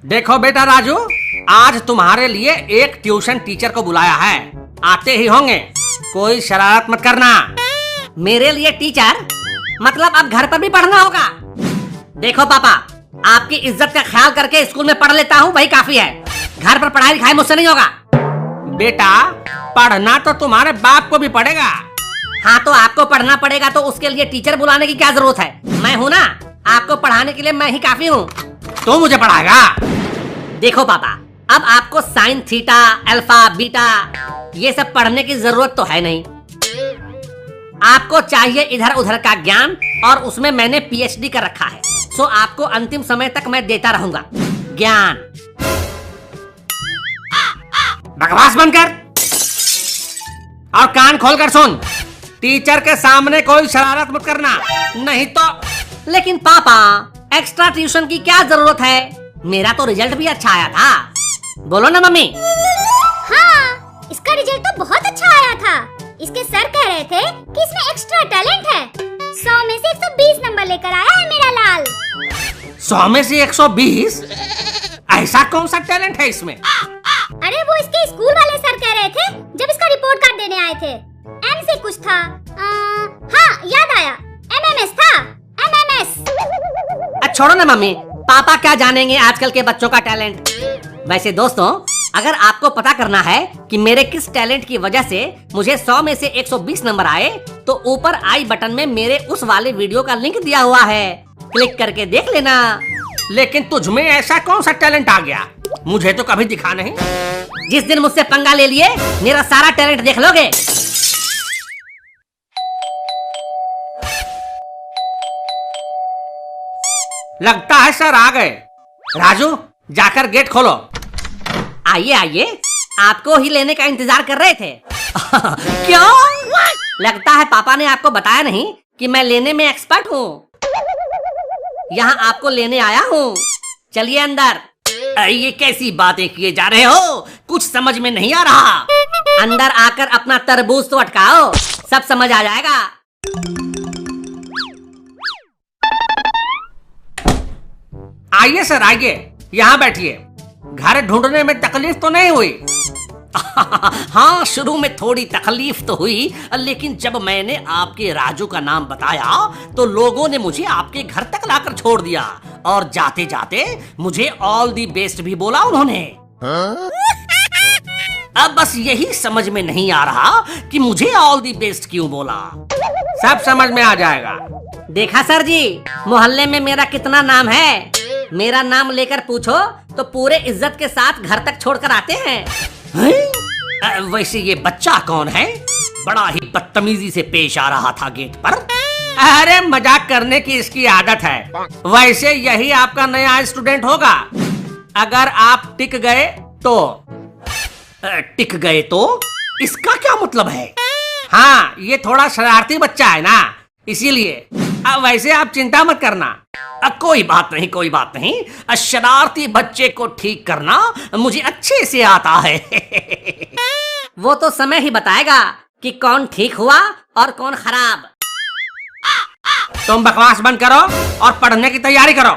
देखो बेटा राजू, आज तुम्हारे लिए एक ट्यूशन टीचर को बुलाया है। आते ही होंगे, कोई शरारत मत करना। मेरे लिए टीचर मतलब अब घर पर भी पढ़ना होगा? देखो पापा, आपकी इज्जत का ख्याल करके स्कूल में पढ़ लेता हूँ, वही काफी है। घर पर पढ़ाई लिखाई मुझसे नहीं होगा। बेटा, पढ़ना तो तुम्हारे बाप को भी पड़ेगा। हाँ तो आपको पढ़ना पड़ेगा, तो उसके लिए टीचर बुलाने की क्या जरूरत है? मैं हूँ ना, आपको पढ़ाने के लिए मैं ही काफी हूँ। तो मुझे पढ़ाएगा? देखो पापा, अब आपको साइन थीटा, अल्फा, बीटा ये सब पढ़ने की जरूरत तो है नहीं। आपको चाहिए इधर उधर का ज्ञान, और उसमें मैंने पीएचडी कर रखा है। सो आपको अंतिम समय तक मैं देता रहूंगा ज्ञान। बकवास बंद कर और कान खोलकर सुन। टीचर के सामने कोई शरारत मत करना, नहीं तो। लेकिन पापा, एक्स्ट्रा ट्यूशन की क्या जरूरत है? मेरा तो रिजल्ट भी अच्छा आया था। बोलो ना मम्मी। हाँ, इसका रिजल्ट तो बहुत अच्छा आया था। इसके सर कह रहे थे कि इसमें एक्स्ट्रा टैलेंट है। 100 में से 120 नंबर लेकर आया है मेरा लाल। 100 में से 120? ऐसा कौन सा टैलेंट है इसमें? अरे वो इसके स्कूल वाले सर कह रहे थे जब इसका रिपोर्ट कार्ड देने आए थे। एम से कुछ था। हाँ याद आया, एमएमएस था। एमएमएस। छोड़ो ना मम्मी, पापा क्या जानेंगे आजकल के बच्चों का टैलेंट। वैसे दोस्तों, अगर आपको पता करना है कि मेरे किस टैलेंट की वजह से मुझे 100 में से 120 नंबर आए, तो ऊपर आई बटन में मेरे उस वाले वीडियो का लिंक दिया हुआ है, क्लिक करके देख लेना। लेकिन तुझ में ऐसा कौन सा टैलेंट आ गया? मुझे तो कभी दिखा नहीं। जिस दिन मुझसे पंगा ले लिए, मेरा सारा टैलेंट देख लोगे। लगता है सर आ गए। राजू, जाकर गेट खोलो। आइए आइए, आपको ही लेने का इंतजार कर रहे थे। क्यों? लगता है पापा ने आपको बताया नहीं कि मैं लेने में एक्सपर्ट हूँ। यहाँ आपको लेने आया हूँ, चलिए अंदर। ये कैसी बातें किए जा रहे हो? कुछ समझ में नहीं आ रहा। अंदर आकर अपना तरबूज तो अटकाओ, सब समझ आ जाएगा। आइए सर आइए, यहाँ बैठिए। घर ढूंढने में तकलीफ तो नहीं हुई? हाँ, शुरू में थोड़ी तकलीफ तो हुई, लेकिन जब मैंने आपके राजू का नाम बताया तो लोगों ने मुझे आपके घर तक लाकर छोड़ दिया, और जाते जाते मुझे ऑल दी बेस्ट भी बोला उन्होंने। अब बस यही समझ में नहीं आ रहा कि मुझे ऑल दी बेस्ट क्यों बोला। सब समझ में आ जाएगा। देखा सर जी, मोहल्ले में मेरा कितना नाम है। मेरा नाम लेकर पूछो तो पूरे इज्जत के साथ घर तक छोड़कर आते हैं। वैसे ये बच्चा कौन है? बड़ा ही बदतमीजी से पेश आ रहा था गेट पर। अरे मजाक करने की इसकी आदत है। वैसे यही आपका नया स्टूडेंट होगा। अगर आप टिक गए तो। टिक गए तो इसका क्या मतलब है? हाँ, ये थोड़ा शरारती बच्चा है ना, इसीलिए। वैसे आप चिंता मत करना। कोई बात नहीं, कोई बात नहीं। शरारती बच्चे को ठीक करना मुझे अच्छे से आता है। वो तो समय ही बताएगा कि कौन ठीक हुआ और कौन खराब। तुम बकवास बंद करो और पढ़ने की तैयारी करो।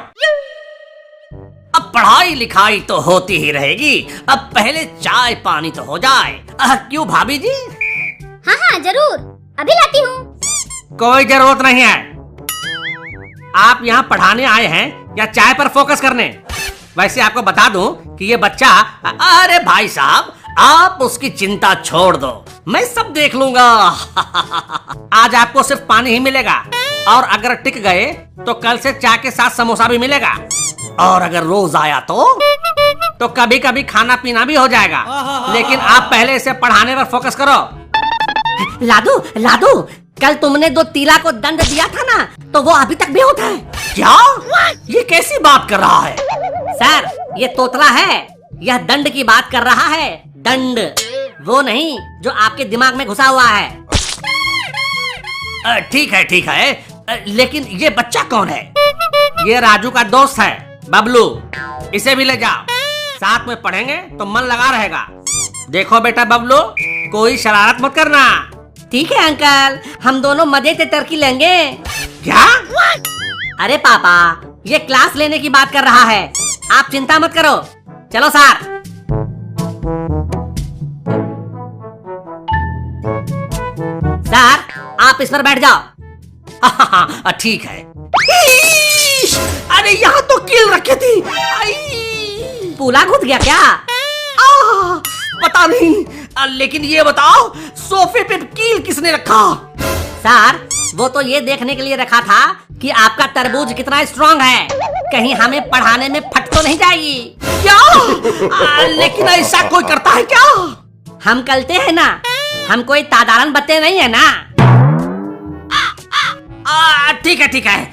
अब पढ़ाई लिखाई तो होती ही रहेगी, अब पहले चाय पानी तो हो जाए। क्यों भाभी जी? हाँ हाँ जरूर, अभी लाती हूँ। कोई जरूरत नहीं है। आप यहाँ पढ़ाने आए हैं या चाय पर फोकस करने? वैसे आपको बता दूं कि ये बच्चा। अरे भाई साहब, आप उसकी चिंता छोड़ दो, मैं सब देख लूंगा। आज आपको सिर्फ पानी ही मिलेगा, और अगर टिक गए तो कल से चाय के साथ समोसा भी मिलेगा, और अगर रोज आया तो कभी कभी खाना पीना भी हो जाएगा। लेकिन आप पहले इसे पढ़ाने पर फोकस करो। लादू लादू, कल तुमने 2 तीला को दंड दिया था ना, तो वो अभी तक बेहोश है। क्या? ये कैसी बात कर रहा है? सर, ये तोतला है, यह दंड की बात कर रहा है। दंड, वो नहीं जो आपके दिमाग में घुसा हुआ है। ठीक है ठीक है, लेकिन ये बच्चा कौन है? ये राजू का दोस्त है, बबलू। इसे भी ले जाओ, साथ में पढ़ेंगे तो मन लगा रहेगा। देखो बेटा बबलू, कोई शरारत मत करना। ठीक है अंकल, हम दोनों मजे से टर्की लेंगे। क्या? अरे पापा, ये क्लास लेने की बात कर रहा है। आप चिंता मत करो। चलो सर। सर आप इस पर बैठ जाओ। ठीक है। अरे यहाँ तो कील रखी थी। पूला घुस गया क्या? पता नहीं, लेकिन ये बताओ सोफे पे कील किसने रखा? सर वो तो ये देखने के लिए रखा था कि आपका तरबूज कितना स्ट्रांग है, कहीं हमें पढ़ाने में फट तो नहीं जाएगी। क्या? लेकिन ऐसा कोई करता है क्या? हम करते हैं ना, हम कोई साधारण बच्चे नहीं है ना। ठीक है ठीक है,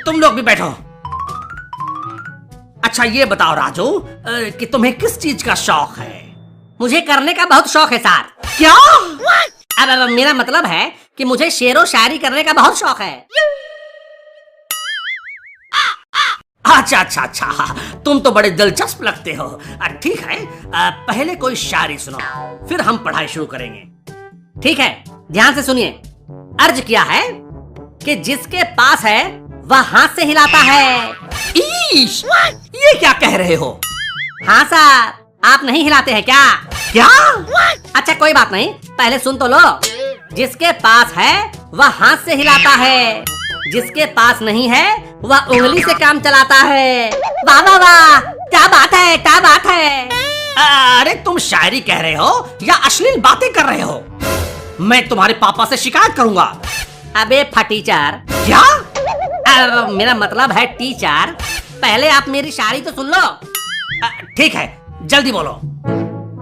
तुम लोग भी बैठो। अच्छा ये बताओ राजू कि तुम्हें किस चीज का शौक है? मुझे करने का बहुत शौक है सर। क्या? अब मेरा मतलब है कि मुझे शेरो शायरी करने का बहुत शौक है। अच्छा अच्छा अच्छा, तुम तो बड़े दिलचस्प लगते हो। ठीक है, पहले कोई शायरी सुनाओ, फिर हम पढ़ाई शुरू करेंगे। ठीक है, ध्यान से सुनिए। अर्ज किया है कि जिसके पास है वह हाथ से हिलाता है। ईश, ये क्या कह रहे हो? हाँ सर, आप नहीं हिलाते हैं क्या? क्या? अच्छा कोई बात नहीं, पहले सुन तो लो। जिसके पास है वह हाथ से हिलाता है, जिसके पास नहीं है वह उंगली से काम चलाता है। वाह वाह वाह, क्या बात है, क्या बात है। अरे तुम शायरी कह रहे हो या अश्लील बातें कर रहे हो? मैं तुम्हारे पापा से शिकायत करूंगा। अबे फटीचर। क्या? मेरा मतलब है टीचर। पहले आप मेरी शायरी तो सुन लो। ठीक है, जल्दी बोलो।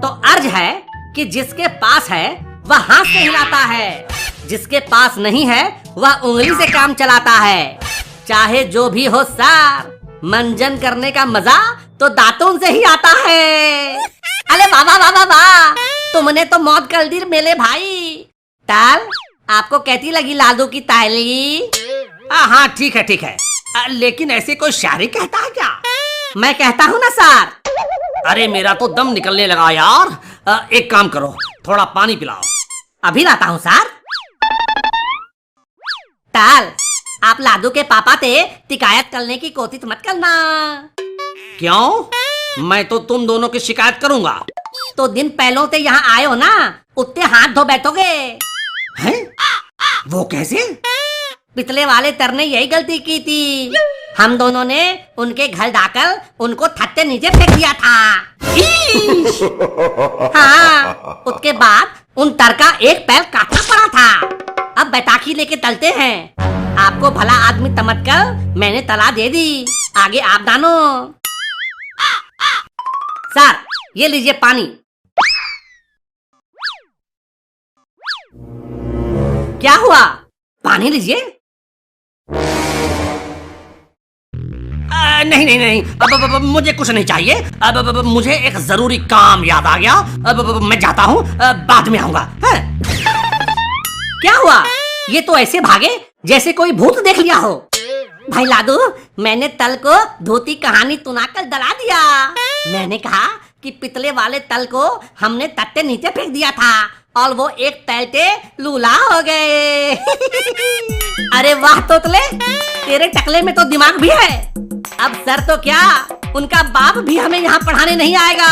तो अर्ज है कि जिसके पास है वह हाथ से हिलाता है, जिसके पास नहीं है वह उंगली से काम चलाता है। चाहे जो भी हो सर, मंजन करने का मजा तो दांतों से ही आता है। अरे वाह वाह वाह वाह, तुमने तो मौत कर दी मेरे भाई। ताल आपको कैसी लगी लालू की ताली? हाँ ठीक है ठीक है, लेकिन ऐसे कोई शायरी कहता है क्या? मैं कहता हूँ ना सर। अरे मेरा तो दम निकलने लगा यार। एक काम करो, थोड़ा पानी पिलाओ। अभी लाता हूँ सर। ताल आप लादू के पापा थे, शिकायत करने की कोशिश मत करना। क्यों? मैं तो तुम दोनों की शिकायत करूंगा। तो दिन पहलों से यहाँ आए हो ना, उतने हाथ धो बैठोगे। हैं? वो कैसे? पिछले वाले तर ने यही गलती की थी। हम दोनों ने उनके घर जाकर उनको छत से नीचे फेंक दिया था। हाँ, उसके बाद उन तर का एक पैर काटना पड़ा था। अब बैताखी लेके तलते हैं। आपको भला आदमी समझकर मैंने तला दे दी, आगे आप जानो। सर ये लीजिए पानी। क्या हुआ? पानी लीजिए। नहीं नहीं नहीं, अब मुझे कुछ नहीं चाहिए। अब मुझे एक जरूरी काम याद आ गया। अब मैं जाता हूँ, बाद में आऊंगा। क्या हुआ? ये तो ऐसे भागे जैसे कोई भूत देख लिया हो। भाई लादू, मैंने तल को धोती कहानी सुनाकर डरा दिया। मैंने कहा कि पिछले वाले तल को हमने तट्टे नीचे फेंक दिया था और वो एक पैलटे लूला हो गए। अरे वाह तोतले, तेरे टकले में तो दिमाग भी है। अब सर तो क्या, उनका बाप भी हमें यहाँ पढ़ाने नहीं आएगा।